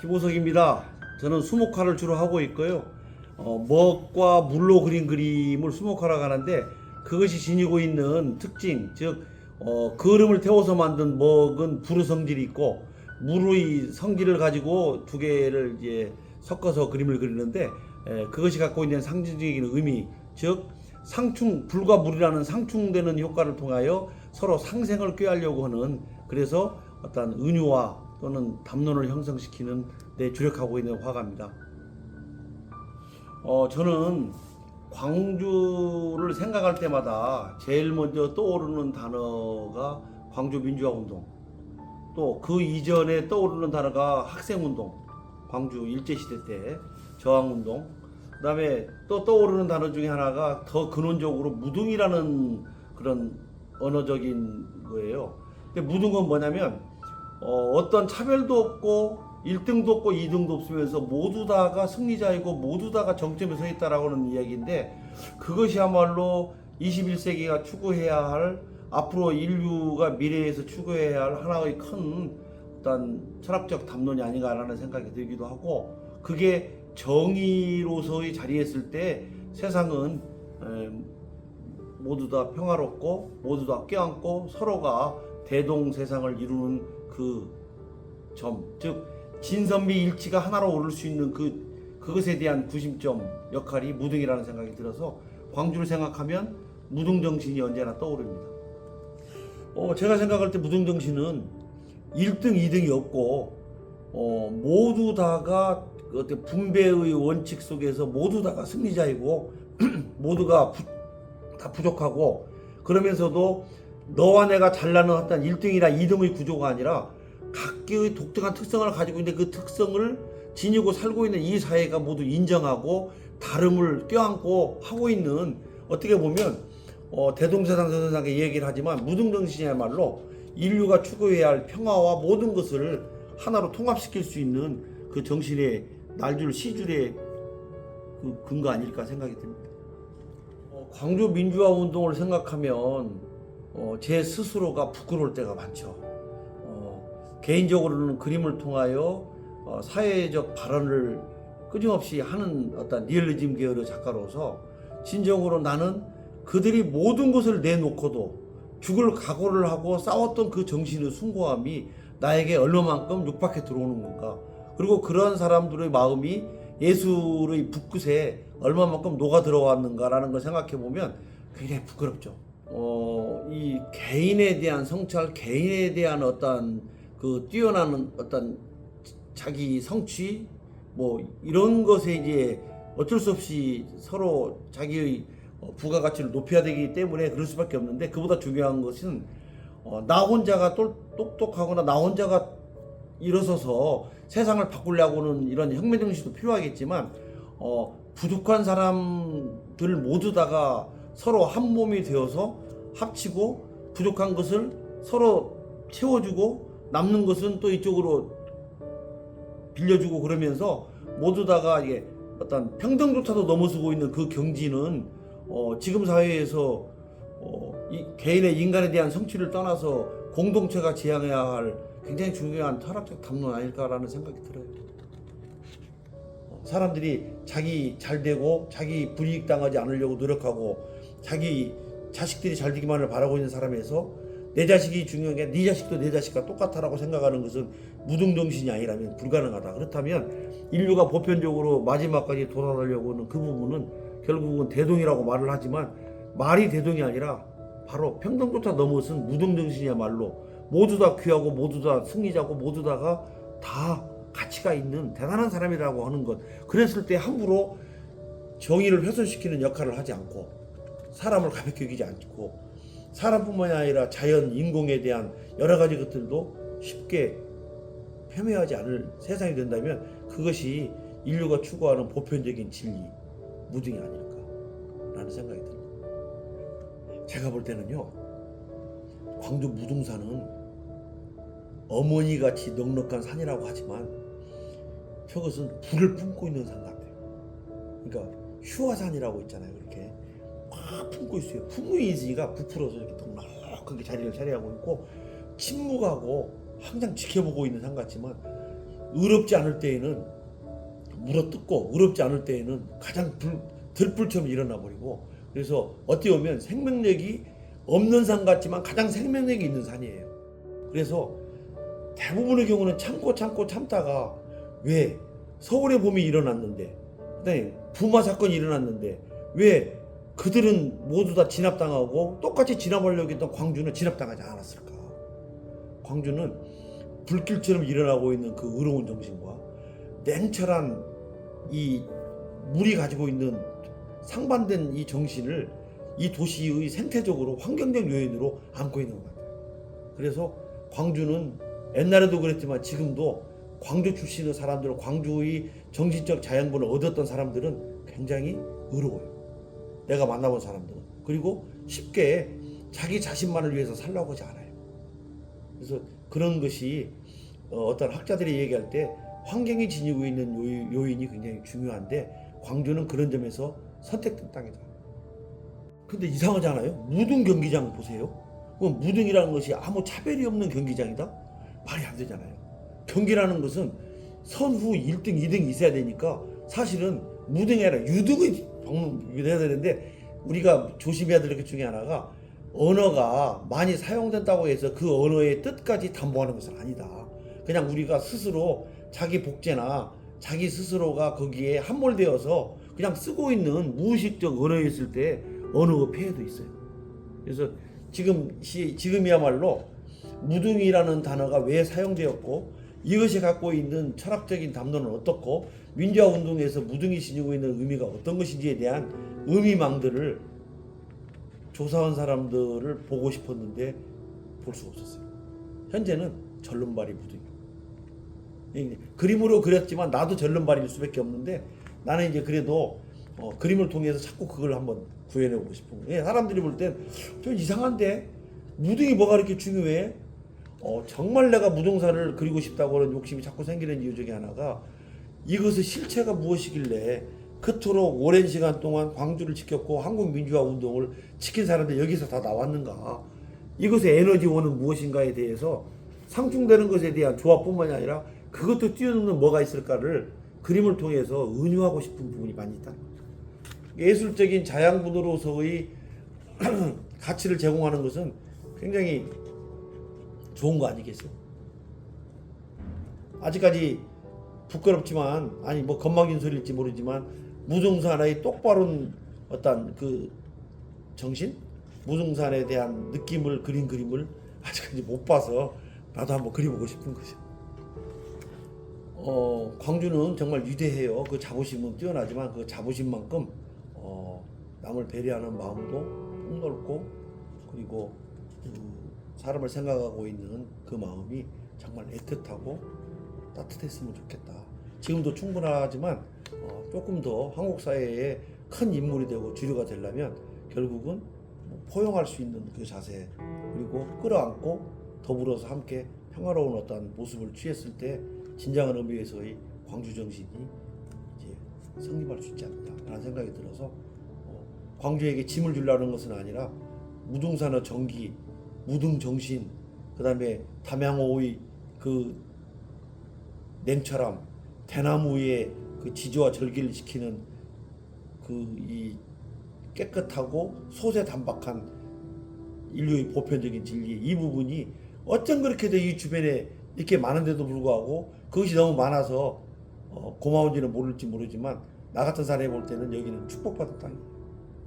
김호석입니다. 저는 수목화를 주로 하고 있고요. 먹과 물로 그린 그림을 수목화라고 하는데 그것이 지니고 있는 특징, 즉 거름을 태워서 만든 먹은 불의 성질이 있고 물의 성질을 가지고 두 개를 이제 섞어서 그림을 그리는데 그것이 갖고 있는 상징적인 의미, 즉 상충, 불과 물이라는 상충되는 효과를 통하여 서로 상생을 꾀하려고 하는, 그래서 어떤 은유와 또는 담론을 형성시키는 데 주력하고 있는 화가입니다. 저는 광주를 생각할 때마다 제일 먼저 떠오르는 단어가 광주 민주화운동, 또 그 이전에 떠오르는 단어가 학생운동, 광주 일제시대 때 저항운동, 그 다음에 또 떠오르는 단어 중에 하나가 더 근원적으로 무등이라는 그런 언어적인 거예요. 근데 무등은 뭐냐면 어떤 차별도 없고 1등도 없고 2등도 없으면서 모두 다가 승리자이고 모두 다가 정점에 서 있다라고 하는 이야기인데, 그것이야말로 21세기가 추구해야 할, 앞으로 인류가 미래에서 추구해야 할 하나의 큰 어떤 철학적 담론이 아닌가라는 생각이 들기도 하고, 그게 정의로서의 자리에 있을 때 세상은 모두 다 평화롭고 모두 다 껴안고 서로가 대동 세상을 이루는 그 점, 즉 진선미 일치가 하나로 오를 수 있는 그것에 대한 구심점 역할이 무등이라는 생각이 들어서 광주를 생각하면 무등 정신이 언제나 떠오릅니다. 제가 생각할 때 무등 정신은 1등, 2등이 없고 모두 다가 어떤 분배의 원칙 속에서 모두 다가 승리자이고 모두가 다 부족하고, 그러면서도 너와 내가 잘나는 어떤 1등이나 2등의 구조가 아니라 각기의 독특한 특성을 가지고 있는데 그 특성을 지니고 살고 있는 이 사회가 모두 인정하고 다름을 껴안고 하고 있는, 어떻게 보면 대동세상 서세상의 얘기를 하지만 무등정신이야말로 인류가 추구해야 할 평화와 모든 것을 하나로 통합시킬 수 있는 그 정신의 날줄 시줄의 그 근거 아닐까 생각이 듭니다. 광주 민주화 운동을 생각하면 제 스스로가 부끄러울 때가 많죠. 개인적으로는 그림을 통하여 사회적 발언을 끊임없이 하는 어떤 리얼리즘 계열의 작가로서 진정으로 나는 그들이 모든 것을 내놓고도 죽을 각오를 하고 싸웠던 그 정신의 숭고함이 나에게 얼마만큼 육박해 들어오는 건가, 그리고 그런 사람들의 마음이 예술의 붓끝에 얼마만큼 녹아 들어왔는가라는 걸 생각해 보면 굉장히 부끄럽죠. 이 개인에 대한 성찰, 개인에 대한 어떤 그 뛰어나는 어떤 자기 성취, 뭐 이런 것에 이제 어쩔 수 없이 서로 자기의 부가가치를 높여야 되기 때문에 그럴 수밖에 없는데, 그보다 중요한 것은 나 혼자가 똑똑하거나 나 혼자가 일어서서 세상을 바꾸려고는 이런 혁명정신도 필요하겠지만 부족한 사람들 모두 다가 서로 한 몸이 되어서 합치고 부족한 것을 서로 채워주고 남는 것은 또 이쪽으로 빌려주고, 그러면서 모두 다가 이게 어떤 평등조차도 넘어서고 있는 그 경지는 지금 사회에서 이 개인의 인간에 대한 성취를 떠나서 공동체가 지향해야 할 굉장히 중요한 철학적 담론 아닐까라는 생각이 들어요. 사람들이 자기 잘 되고 자기 불이익 당하지 않으려고 노력하고 자기 자식들이 잘 되기만을 바라고 있는 사람에서 내 자식이 중요한 게 네 자식도 내 자식과 똑같다라고 생각하는 것은 무등정신이 아니라면 불가능하다. 그렇다면 인류가 보편적으로 마지막까지 돌아가려고 하는 그 부분은 결국은 대동이라고 말을 하지만 말이 대동이 아니라 바로 평등조차 넘어선 무등정신이야말로 모두 다 귀하고 모두 다 승리자고 모두 다가 다 가치가 있는 대단한 사람이라고 하는 것. 그랬을 때 함부로 정의를 훼손시키는 역할을 하지 않고 사람을 가볍게 여기지 않고 사람뿐만이 아니라 자연, 인공에 대한 여러 가지 것들도 쉽게 폄훼하지 않을 세상이 된다면 그것이 인류가 추구하는 보편적인 진리, 무등이 아닐까라는 생각이 듭니다. 제가 볼 때는요, 광주 무등산은 어머니같이 넉넉한 산이라고 하지만 저것은 불을 품고 있는 산 같아요. 그러니까 휴화산이라고 있잖아요. 이렇게 막 품고 있어요. 풍무이지가 부풀어서 이렇게 넉넉하게 자리를 차지하고 있고 침묵하고 항상 지켜보고 있는 산 같지만 의롭지 않을 때에는 물어뜯고 의롭지 않을 때에는 가장 들불처럼 일어나 버리고, 그래서 어떻게 보면 생명력이 없는 산 같지만 가장 생명력이 있는 산이에요. 그래서 대부분의 경우는 참고 참다가 왜 서울에 봄이 일어났는데, 그다음에 부마 사건이 일어났는데 왜 그들은 모두 다 진압당하고 똑같이 진압하려고 했던 광주는 진압당하지 않았을까? 광주는 불길처럼 일어나고 있는 그 의로운 정신과 냉철한 이 물이 가지고 있는 상반된 이 정신을 이 도시의 생태적으로 환경적 요인으로 안고 있는 것 같아요. 그래서 광주는 옛날에도 그랬지만 지금도 광주 출신의 사람들, 광주의 정신적 자양분을 얻었던 사람들은 굉장히 의로워요. 내가 만나본 사람들은. 그리고 쉽게 자기 자신만을 위해서 살려고 하지 않아요. 그래서 그런 것이 어떤 학자들이 얘기할 때 환경이 지니고 있는 요인이 굉장히 중요한데, 광주는 그런 점에서 선택된 땅이다. 근데 이상하잖아요. 무등 경기장 보세요. 그럼 무등이라는 것이 아무 차별이 없는 경기장이다? 말이 안 되잖아요. 경기라는 것은 선후 1등, 2등이 있어야 되니까 사실은 무등이 아니라 유등이 해야 되는데, 우리가 조심해야 될 것 중에 하나가 언어가 많이 사용된다고 해서 그 언어의 뜻까지 담보하는 것은 아니다. 그냥 우리가 스스로 자기 복제나 자기 스스로가 거기에 함몰되어서 그냥 쓰고 있는 무의식적 언어였을 때 언어의 폐해도 있어요. 그래서 지금이야말로 무등이라는 단어가 왜 사용되었고, 이것이 갖고 있는 철학적인 담론은 어떻고, 민주화 운동에서 무등이 지니고 있는 의미가 어떤 것인지에 대한 의미망들을 조사한 사람들을 보고 싶었는데 볼 수가 없었어요. 현재는 절름발이 무등이에요. 그림으로 그렸지만 나도 절름발일 수밖에 없는데, 나는 이제 그래도 그림을 통해서 자꾸 그걸 한번 구해내고 싶은 거예요. 사람들이 볼 땐 좀 이상한데 무등이 뭐가 그렇게 중요해? 정말 내가 무등산을 그리고 싶다고 하는 욕심이 자꾸 생기는 이유 중에 하나가, 이것의 실체가 무엇이길래 그토록 오랜 시간 동안 광주를 지켰고 한국 민주화 운동을 지킨 사람들 여기서 다 나왔는가? 이것의 에너지원은 무엇인가에 대해서 상충되는 것에 대한 조합뿐만이 아니라 그것도 뛰어넘는 뭐가 있을까를 그림을 통해서 은유하고 싶은 부분이 많이 있다는 거죠. 예술적인 자양분으로서의 가치를 제공하는 것은 굉장히 좋은 거 아니겠어요? 아직까지 부끄럽지만, 아니 뭐 건방진 소리일지 모르지만, 무등산의 똑바른 어떤 그 정신, 무등산에 대한 느낌을 그린 그림을 아직까지 못 봐서 나도 한번 그려보고 싶은 거죠. 광주는 정말 위대해요. 그 자부심은 뛰어나지만 그 자부심만큼 남을 배려하는 마음도 폭넓고, 그리고 사람을 생각하고 있는 그 마음이 정말 애틋하고 따뜻했으면 좋겠다. 지금도 충분하지만 조금 더 한국 사회에 큰 인물이 되고 주류가 되려면 결국은 포용할 수 있는 그 자세, 그리고 끌어안고 더불어서 함께 평화로운 어떤 모습을 취했을 때 진정한 의미에서의 광주 정신이 이제 성립할 수 있지 않을까라는 생각이 들어서, 광주에게 짐을 주려는 것은 아니라 무등산의 정기, 무등 정신, 그 다음에 담양호의 그 냉철함, 대나무의 그 지조와 절기를 지키는 그 이 깨끗하고 소재단박한 인류의 보편적인 진리, 이 부분이 어쩜 그렇게도 이 주변에 이렇게 많은데도 불구하고 그것이 너무 많아서 고마운지는 모를지 모르지만, 나 같은 사람이 볼 때는 여기는 축복받은 땅이에요.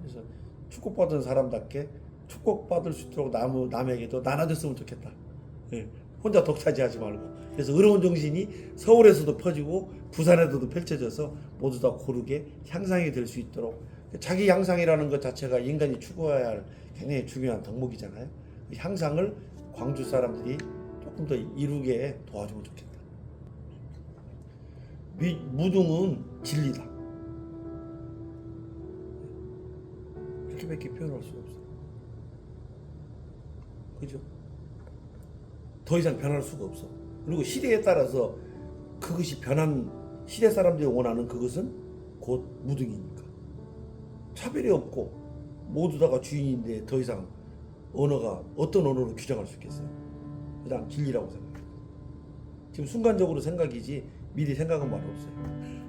그래서 축복받은 사람답게 축복받을 수 있도록 남에게도 나눠줬으면 좋겠다. 혼자 독차지하지 말고. 그래서 의로운 정신이 서울에서도 퍼지고 부산에서도 펼쳐져서 모두 다 고르게 향상이 될 수 있도록, 자기 향상이라는 것 자체가 인간이 추구해야 할 굉장히 중요한 덕목이잖아요. 그 향상을 광주 사람들이 조금 더 이루게 도와주면 좋겠다. 무등은 진리다. 이렇게밖에 표현할 수가 없어. 그죠? 더 이상 변할 수가 없어. 그리고 시대에 따라서 그것이 변한, 시대 사람들이 원하는 그것은 곧 무등이니까. 차별이 없고 모두 다가 주인인데 더 이상 언어가 어떤 언어로 규정할 수 있겠어요? 그다음 진리라고 생각해요. 지금 순간적으로 생각이지 미리 생각은 말로 없어요.